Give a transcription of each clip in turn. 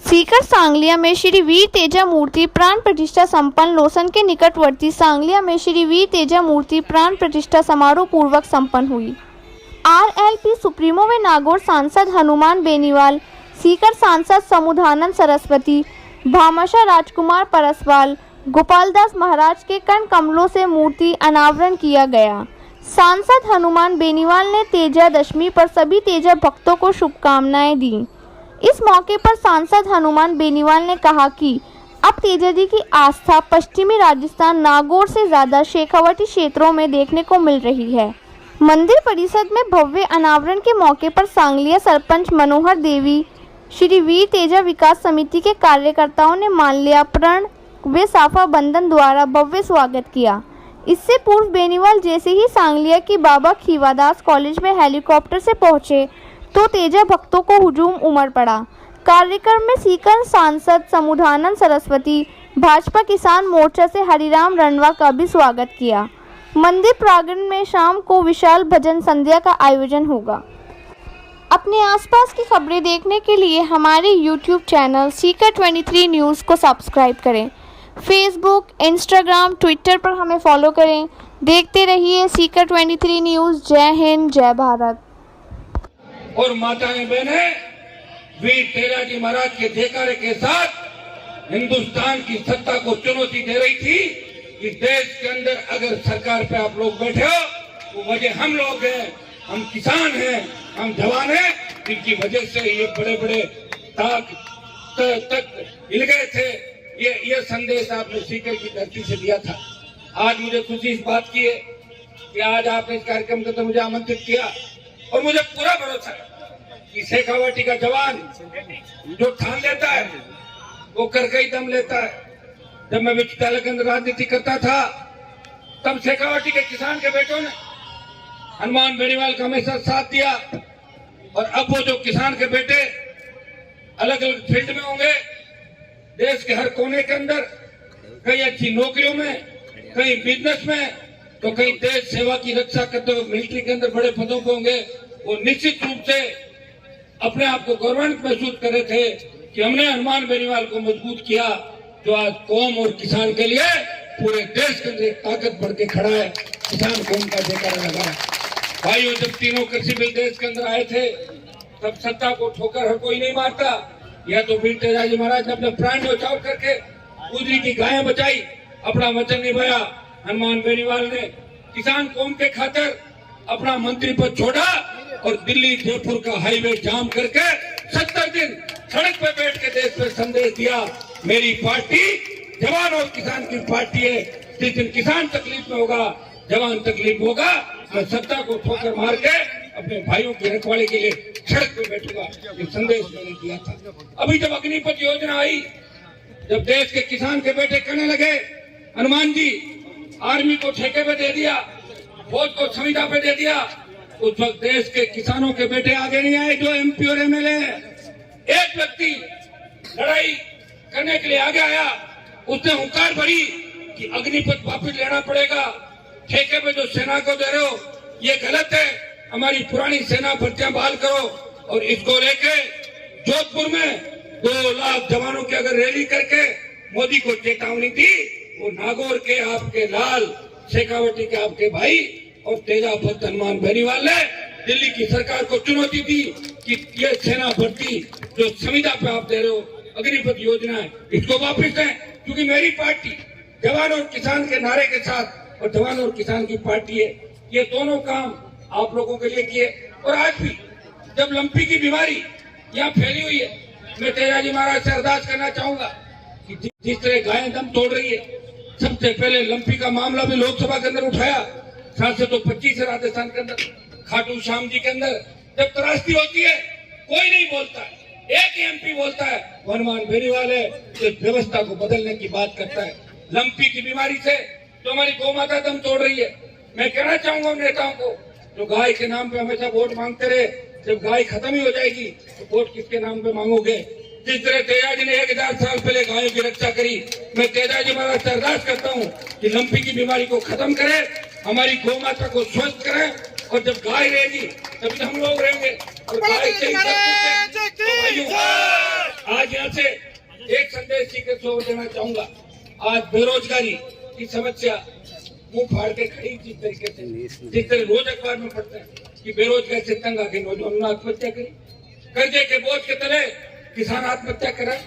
सीकर सांगलिया में श्री वीर तेजा मूर्ति प्राण प्रतिष्ठा संपन्न। लोसन के निकटवर्ती सांगलिया में श्री वीर तेजा मूर्ति प्राण प्रतिष्ठा समारोह पूर्वक संपन्न हुई। आरएलपी सुप्रीमो व नागौर सांसद हनुमान बेनीवाल, सीकर सांसद समुधानंद सरस्वती, भामाशाह राजकुमार परसवाल, गोपालदास महाराज के कर्ण कमलों से मूर्ति अनावरण किया गया। सांसद हनुमान बेनीवाल ने तेजा दशमी पर सभी तेजा भक्तों को शुभकामनाएं दी। इस मौके पर सांसद हनुमान बेनीवाल ने कहा कि अब तेजा जी की आस्था पश्चिमी राजस्थान नागौर से ज्यादा शेखावटी क्षेत्रों में देखने को मिल रही है। मंदिर परिसर में भव्य अनावरण के मौके पर सांगलिया सरपंच मनोहर देवी, श्री वीर तेजा विकास समिति के कार्यकर्ताओं ने माल्यार्पण व साफा बंधन द्वारा भव्य स्वागत किया। इससे पूर्व बेनीवाल जैसे ही सांगलिया की बाबा खीवादास कॉलेज में हेलीकॉप्टर से पहुंचे तो तेजा भक्तों को हुजूम उमड़ पड़ा। कार्यक्रम में सीकर सांसद समुधानंद सरस्वती, भाजपा किसान मोर्चा से हरिराम रणवा का भी स्वागत किया। मंदिर प्रांगण में शाम को विशाल भजन संध्या का आयोजन होगा। अपने आसपास की खबरें देखने के लिए हमारे YouTube चैनल सीकर 23 न्यूज़ को सब्सक्राइब करें। फेसबुक, इंस्टाग्राम, ट्विटर पर हमें फॉलो करें। देखते रहिए सीकर 23 न्यूज़। जय हिंद, जय भारत। और माताएं बहनें, वीर तेजा जी महाराज के जयकारे के साथ हिंदुस्तान की सत्ता को चुनौती दे रही थी कि देश के अंदर अगर सरकार पे आप लोग बैठे हो तो वजह हम लोग हैं, हम किसान हैं, हम जवान हैं, जिनकी वजह से ये बड़े बड़े तक हिल गए थे। ये संदेश आपने सीकर की धरती से दिया था। आज मुझे खुशी इस बात की है कि आज आपने इस कार्यक्रम को तो मुझे आमंत्रित किया और मुझे पूरा भरोसा है कि शेखावटी का जवान जो ठान लेता है वो करके ही दम लेता है। जब मैं विचित्रालय के अंदर राजनीति करता था तब शेखावटी के किसान के बेटों ने हनुमान बेनीवाल का हमेशा साथ दिया और अब वो जो किसान के बेटे अलग अलग फील्ड में होंगे, देश के हर कोने के अंदर, कई अच्छी नौकरियों में, कई बिजनेस में, तो कई देश सेवा की रक्षा करते हुए मिलिट्री के अंदर बड़े पदों पर होंगे, वो निश्चित रूप से अपने आप को गौरवान्वित महसूस कर रहे थे कि हमने हनुमान बेनीवाल को मजबूत किया, जो आज कौम और किसान के लिए पूरे देश के अंदर एक ताकत बढ़ के खड़ा है। किसान कौम का जयकारा लगा। भाइयों, जब तीनों कृषि बिल देश के अंदर आए थे तब सत्ता को ठोकर हर कोई नहीं मारता। यह तो वीर तेजा जी महाराज ने अपने प्राण न्यौछावर करके गुजरी की गायें बचाई, अपना वचन निभाया। हनुमान बेनीवाल ने किसान कौम के खातिर अपना मंत्री पद छोड़ा और दिल्ली जयपुर का हाईवे जाम करके 70 दिन सड़क पे बैठ के देश में संदेश दिया, मेरी पार्टी जवान और किसान की पार्टी है। जिस दिन किसान तकलीफ में होगा, जवान तकलीफ होगा, मैं सत्ता को ठोकर मार के अपने भाइयों की रखवाली के लिए सड़क पे बैठूंगा। ये संदेश मैंने दिया था। अभी जब अग्निपथ योजना आई, जब देश के किसान के बेटे कहने लगे हनुमान जी आर्मी को ठेके पे दे दिया, फौज को संविदा पे दे दिया, उस वक्त देश के किसानों के बेटे आगे नहीं आए जो MP और MLA हैं। एक व्यक्ति लड़ाई करने के लिए आगे आया, उसने हुंकार भरी कि अग्निपथ वापस लेना पड़ेगा, ठेके पे जो सेना को दे रहे हो ये गलत है, हमारी पुरानी सेना भर्तियां बहाल करो। और इसको लेके जोधपुर में 2 लाख जवानों की अगर रैली करके मोदी को चेतावनी दी, वो नागौर के आपके लाल, शेखावटी के आपके भाई और तेजा भक्त हनुमान बेनीवाल ने दिल्ली की सरकार को चुनौती दी कि ये सेना भर्ती जो संविदा पे आप दे रहे हो, अग्निपथ योजना है, इसको वापस दें। क्योंकि मेरी पार्टी जवान और किसान के नारे के साथ और जवान और किसान की पार्टी है, ये दोनों काम आप लोगों के लिए किए। और आज भी जब लंपी की बीमारी यहाँ फैली हुई है, मैं तेजा जी महाराज से अरदास करना चाहूंगा कि जिस तरह गायें दम तोड़ रही है, सबसे पहले लंपी का मामला भी लोकसभा के अंदर उठाया, सांसद तो 25 है राजस्थान के अंदर, खाटू श्याम जी के अंदर जब त्रासदी होती है कोई नहीं बोलता है, एक ही MP बोलता है, हनुमान बेनीवाल है, जो व्यवस्था को बदलने की बात करता है। लंपी की बीमारी से जो हमारी गौ माता दम तोड़ रही है, मैं कहना चाहूंगा उन नेताओं को जो गाय के नाम पे हमेशा वोट मांगते रहे, जब गाय खत्म ही हो जाएगी तो वोट किसके नाम पे मांगोगे। जिस तरह तेजा जी ने 1000 साल पहले गायों की रक्षा करी, मैं तेजा जी महाराज से अरदास करता हूँ कि लंपी की बीमारी को खत्म करें, हमारी गौ माता को स्वस्थ करें, और जब गाय रहेगी तभी हम लोग रहेंगे। और गाय से ही सब कुछ है। तो भाइयों आज यहाँ से एक संदेश सीकर से देना चाहूंगा। आज बेरोजगारी की समस्या मुंह फाड़ के खड़ी जिस तरीके से, जिस तरह रोज अखबार में पढ़ते हैं कि बेरोजगारी से तंग आके नौजवानों ने आत्महत्या करी, कर्जे के बोझ के तले किसान आत्महत्या करे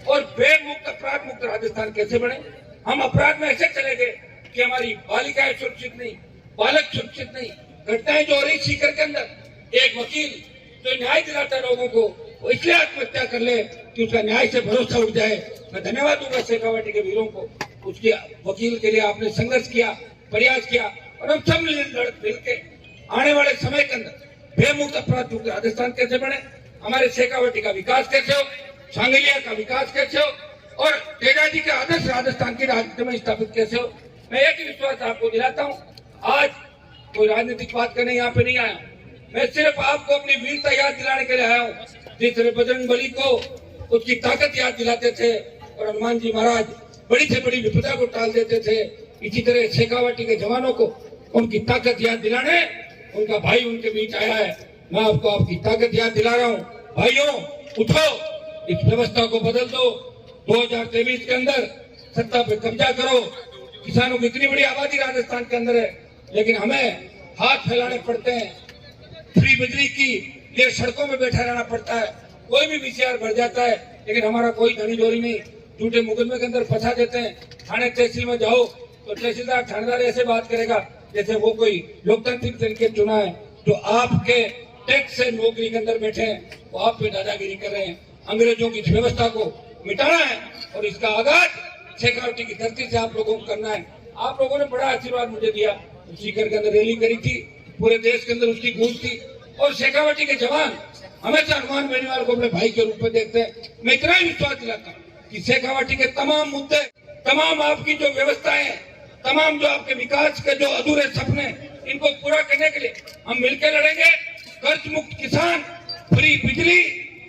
और बेमुक्त अपराध मुक्त राजस्थान कैसे बने। हम अपराध में ऐसे चले गए कि हमारी बालिकाएं सुरक्षित नहीं, बालक सुरक्षित नहीं। घटनाएं जो हो रही सीकर के अंदर, एक वकील जो न्याय दिलाता लोगों को वो इसलिए आत्महत्या कर ले कि उसका न्याय से भरोसा उठ जाए। मैं धन्यवाद दूंगा शेखावाटी के वीरों को, उसके वकील के लिए आपने संघर्ष किया, प्रयास किया और हम सब मिलकर आने वाले समय के अंदर बेमुक्त अपराध मुक्त राजस्थान कैसे बने, हमारे शेखावाटी का विकास कैसे हो, सांगलिया का विकास कैसे हो और तेजाजी के आदर्श राजस्थान की राजनीति में स्थापित कैसे हो। मैं एक ही विश्वास आपको दिलाता हूँ, आज कोई राजनीतिक बात करने यहाँ पे नहीं आया, मैं सिर्फ आपको अपनी वीरता याद दिलाने के लिए आया हूँ। जिस तरह बजरंग बली को उसकी ताकत याद दिलाते थे और हनुमान जी महाराज बड़ी से बड़ी विपदा को टाल देते थे, इसी तरह शेखावाटी के जवानों को उनकी ताकत याद दिलाने उनका भाई उनके बीच आया है। मैं आपको आपकी ताकत याद दिला रहा हूँ। भाइयों उठो, इस व्यवस्था को बदल दो, 2023 के अंदर सत्ता पे कब्जा करो। किसानों की इतनी बड़ी आबादी राजस्थान के अंदर है, लेकिन हमें हाथ फैलाने पड़ते हैं, फ्री बिजली की लिए सड़कों में बैठा रहना पड़ता है, कोई भी विचार बढ़ जाता है, लेकिन हमारा कोई धनी चोरी नहीं, झूठे मुकदमे के अंदर फंसा देते हैं। थाने तहसील में जाओ तो तहसीलदार थानेदार ऐसे बात करेगा जैसे वो कोई लोकतांत्रिक तरीके चुना है। जो आपके टैक्स से नौकरी के अंदर बैठे हैं वो आप पे दादागिरी कर रहे हैं। अंग्रेजों की व्यवस्था को मिटाना है और इसका आगाज शेखावाटी की धरती से आप लोगों को करना है। आप लोगों ने बड़ा आशीर्वाद मुझे दिया, सीकर के अंदर रैली करी थी, पूरे देश के अंदर उसकी गूंज थी और शेखावाटी के जवान हमेशा हनुमान बेनीवाल को अपने भाई के रूप में देखते हैं। मैं इतना ही विश्वास दिलाता हूँ कि शेखावाटी के तमाम मुद्दे, तमाम आपकी जो व्यवस्थाएं, तमाम जो आपके विकास के जो अधूरे सपने, इनको पूरा करने के लिए हम मिलकर लड़ेंगे। कर्ज मुक्त किसान, फ्री बिजली,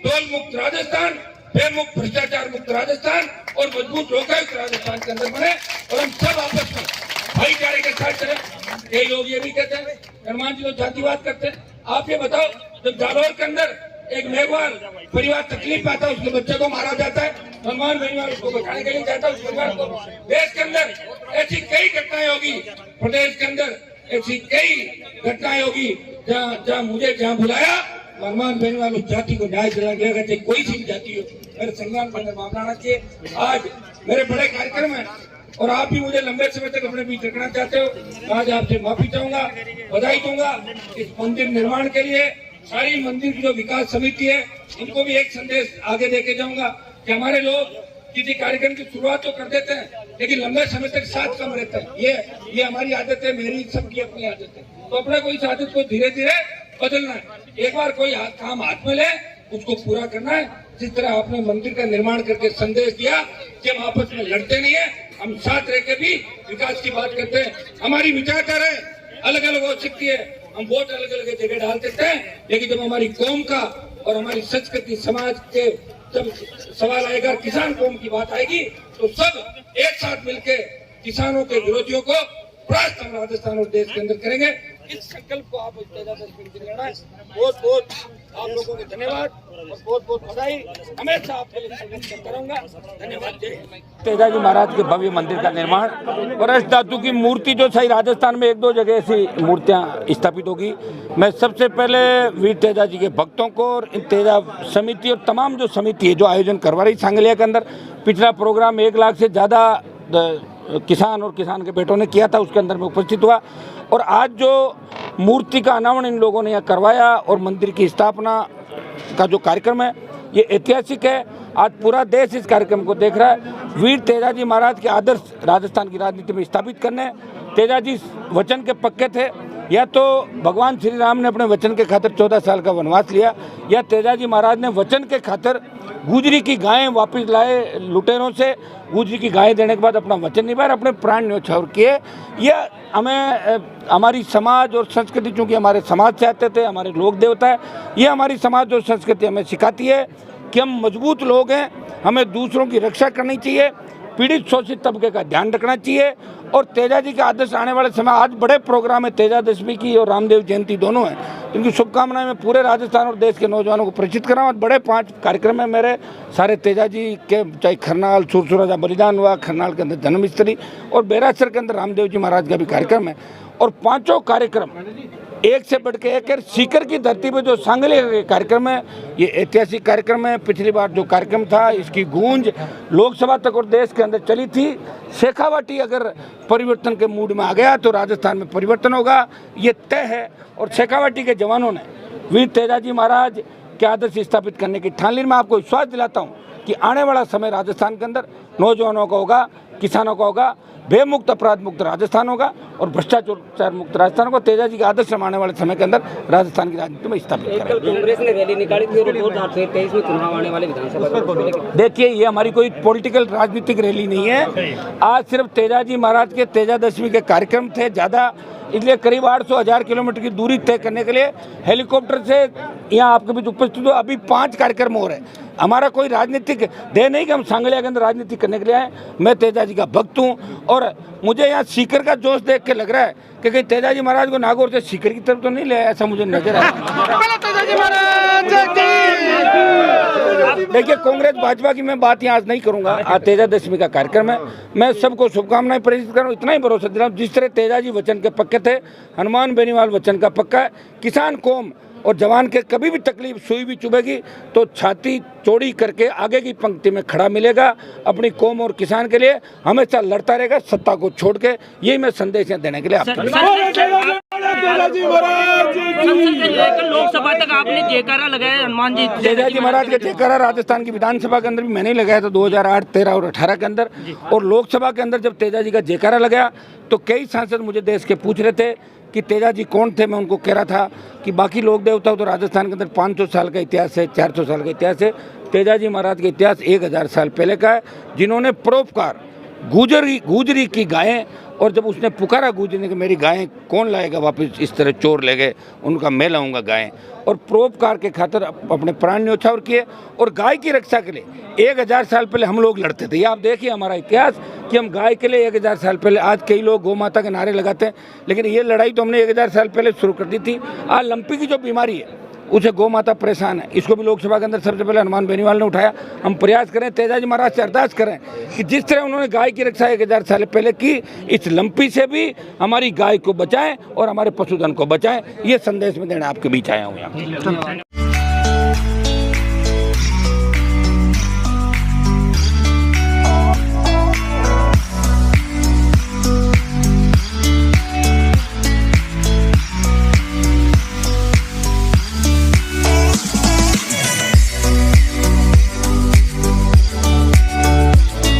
टोल मुक्त राजस्थान, बेमुक्त भ्रष्टाचार मुक्त राजस्थान और मजबूत लोकायुक्त राजस्थान के अंदर बने और हम सब आपस में भाईचारे के साथ चले। कई लोग ये भी कहते हैं हनुमान जी तो जातिवाद करते हैं। आप ये बताओ, जब जालौर के अंदर एक मेघवाल परिवार तकलीफ में आता है, उसके बच्चे को मारा जाता है, हनुमान बेनीवाल उसको बचाने के लिए जाता है उस परिवार को। देश के अंदर ऐसी कई घटनाएं होगी, प्रदेश के अंदर ऐसी कई घटनाएं होगी जहाँ मुझे जहाँ बुलाया हनुमान बेनीवाल उस जाति को न्याय दिलाएगा, चाहे कोई सी भी जाति हो। मेरे संज्ञान पर मामला आना चाहिए। आज मेरे बड़े कार्यक्रम है और आप भी मुझे लंबे समय तक अपने बीच रखना चाहते हो। आज आपसे माफी चाहूंगा, बधाई दूंगा। इस मंदिर निर्माण के लिए सारी मंदिर की जो विकास समिति है, इनको भी एक संदेश आगे देके जाऊंगा कि हमारे लोग किसी कार्यक्रम की शुरुआत तो कर देते हैं, लेकिन लंबे समय तक साथ कम रहता है। ये हमारी आदत है, मेरी सबकी अपनी आदत है। तो अपने कोई आदत को धीरे धीरे बदलना है। एक बार कोई काम हाथ में ले, उसको पूरा करना है। जिस तरह आपने मंदिर का निर्माण करके संदेश दिया कि हम आपस में लड़ते नहीं है, हम साथ रह के भी विकास की बात करते हैं। हमारी विचारधारा अलग अलग हो सकती है, हम वोट अलग अलग जगह डाल देते हैं, लेकिन जब हमारी कौम का और हमारी संस्कृति समाज के जब सवाल आएगा, किसान कौम की बात आएगी, तो सब एक साथ मिलकर किसानों के विरोधियों को परास्त हम राजस्थान और देश के अंदर करेंगे। इस संकल्प को आप बहुत बहुत आप लोगों को धन्यवाद और बहुत बहुत बधाई। हमेशा आपके लिए संघर्ष करता रहूंगा। धन्यवाद। तेजाजी महाराज के भव्य मंदिर का निर्माण और अष्ट धातु की मूर्ति जो सही राजस्थान में 1-2 जगह ऐसी मूर्तियां स्थापित होगी। मैं सबसे पहले वीर तेजाजी के भक्तों को और इन तेजा समिति और तमाम जो समिति है जो आयोजन करवा रही सांगलिया के अंदर, पिछला प्रोग्राम 1 लाख से ज़्यादा किसान और किसान के बेटों ने किया था, उसके अंदर में उपस्थित हुआ। और आज जो मूर्ति का अनावरण इन लोगों ने यहाँ करवाया और मंदिर की स्थापना का जो कार्यक्रम है, ये ऐतिहासिक है। आज पूरा देश इस कार्यक्रम को देख रहा है। वीर तेजाजी महाराज के आदर्श राजस्थान की राजनीति में स्थापित करने तेजाजी वचन के पक्के थे। या तो भगवान श्री राम ने अपने वचन के खातिर 14 साल का वनवास लिया, या तेजाजी महाराज ने वचन के खातिर गुजरी की गायें वापस लाए लुटेरों से, गुजरी की गायें देने के बाद अपना वचन निभाया, अपने प्राण न्योछावर किए। यह हमें हमारी समाज और संस्कृति, चूँकि हमारे समाज से आते थे, हमारे लोक देवता है, ये हमारी समाज और संस्कृति हमें सिखाती है कि हम मजबूत लोग हैं, हमें दूसरों की रक्षा करनी चाहिए। पीड़ित शोषित तबके का ध्यान रखना चाहिए। और तेजा जी के आदर्श आने वाले समय, आज बड़े प्रोग्राम है, तेजा दशमी की और रामदेव जयंती दोनों है, इनकी शुभकामनाएं मैं पूरे राजस्थान और देश के नौजवानों को प्रेषित कर रहा हूँ। बड़े 5 कार्यक्रम है मेरे, सारे तेजा जी के, चाहे खरनाल सुरसुरा जहाँ बलिदान हुआ, खरनाल के अंदर जन्मस्थली और बेरासर के अंदर रामदेव जी महाराज का भी कार्यक्रम है। और 5 कार्यक्रम एक से बढ़ के एक है। सीकर की धरती पे जो सांगली का कार्यक्रम है, ये ऐतिहासिक कार्यक्रम है। पिछली बार जो कार्यक्रम था, इसकी गूंज लोकसभा तक और देश के अंदर चली थी। शेखावाटी अगर परिवर्तन के मूड में आ गया तो राजस्थान में परिवर्तन होगा, ये तय है। और शेखावाटी के जवानों ने वीर तेजाजी महाराज के आदर्श स्थापित करने की ठान ली। मैं आपको विश्वास दिलाता हूँ कि आने वाला समय राजस्थान के अंदर नौजवानों का होगा, किसानों का होगा, बेमुक्त अपराध मुक्त राजस्थान होगा और भ्रष्टाचार मुक्त राजस्थान होगा। तेजा जी के आदर्श आने वाले समय के अंदर राजस्थान की राजनीति में स्थापित करेंगे। कांग्रेस ने रैली निकाली थी और 2023 में चुनाव आने वाले विधानसभा। देखिए, ये हमारी कोई पॉलिटिकल राजनीतिक रैली नहीं है। आज सिर्फ तेजा जी महाराज के तेजा दशमी के कार्यक्रम थे ज़्यादा, इसलिए करीब 800-1000 किलोमीटर की दूरी तय करने के लिए हेलीकॉप्टर से यहाँ आपके बीच उपस्थित हो। अभी 5 कार्यक्रम हो रहे हैं। हमारा कोई राजनीतिक ध्येय नहीं कि हम सांगलिया के अंदर राजनीति करने के लिए आए। मैं तेजा जी का भक्त हूँ और मुझे यहाँ सीकर का जोश देख के लग रहा है कि कहीं तेजा जी महाराज को नागौर से सीकर की तरफ तो नहीं ले आया, ऐसा मुझे नजर आया। देखिए, कांग्रेस भाजपा की मैं बात यहाँ आज नहीं करूँगा। आज तेजा दशमी का कार्यक्रम है, मैं सबको शुभकामनाएं प्रेषित कर रहा हूँ। इतना ही भरोसा दे रहा हूँ, जिस तरह तेजा जी वचन के पक्के थे, हनुमान बेनीवाल वचन का पक्का है। किसान कौम और जवान के कभी भी तकलीफ सुई भी चुभेगी तो छाती चौड़ी करके आगे की पंक्ति में खड़ा मिलेगा। अपनी कौम और किसान के लिए हमेशा लड़ता रहेगा, सत्ता को छोड़ के। यही मैं संदेश देने के लिए आपको लोकसभा तक आपने जयकारा लगाया हनुमान जी तेजा जी महाराज का जयकारा राजस्थान की विधानसभा के अंदर भी मैंने ही लगाया था 2008, 13 और 18 के अंदर। और लोकसभा के अंदर जब तेजा जी का जयकारा लगाया तो कई सांसद मुझे देश के पूछ रहे थे कि तेजा जी कौन थे। मैं उनको कह रहा था कि बाकी लोक देवता तो राजस्थान के अंदर 500 साल का इतिहास है, 400 साल का इतिहास है। तेजा जी महाराज का इतिहास 1000 साल पहले का है, जिन्होंने परोपकार गुजरी की गायें, और जब उसने पुकारा गुजरी ने कि मेरी गायें कौन लाएगा वापस, इस तरह चोर ले गए, उनका मैं लाऊंगा गायें, और परोपकार के खातिर अपने प्राण न्यौछावर किए। और गाय की रक्षा के लिए 1000 साल पहले हम लोग लड़ते थे। ये आप देखिए हमारा इतिहास कि हम गाय के लिए 1000 साल पहले, आज कई लोग गौ माता के नारे लगाते हैं, लेकिन ये लड़ाई तो हमने 1000 साल पहले शुरू कर दी थी। आज लंपी की जो बीमारी है उसे गौ माता परेशान है, इसको भी लोकसभा के अंदर सबसे पहले हनुमान बेनीवाल ने उठाया। हम प्रयास करें, तेजा जी महाराज से अरदास करें कि जिस तरह उन्होंने गाय की रक्षा 1000 साल पहले की, इस लंपी से भी हमारी गाय को बचाएं और हमारे पशुधन को बचाएं। ये संदेश में देना आपके बीच आया हूँ यहाँ।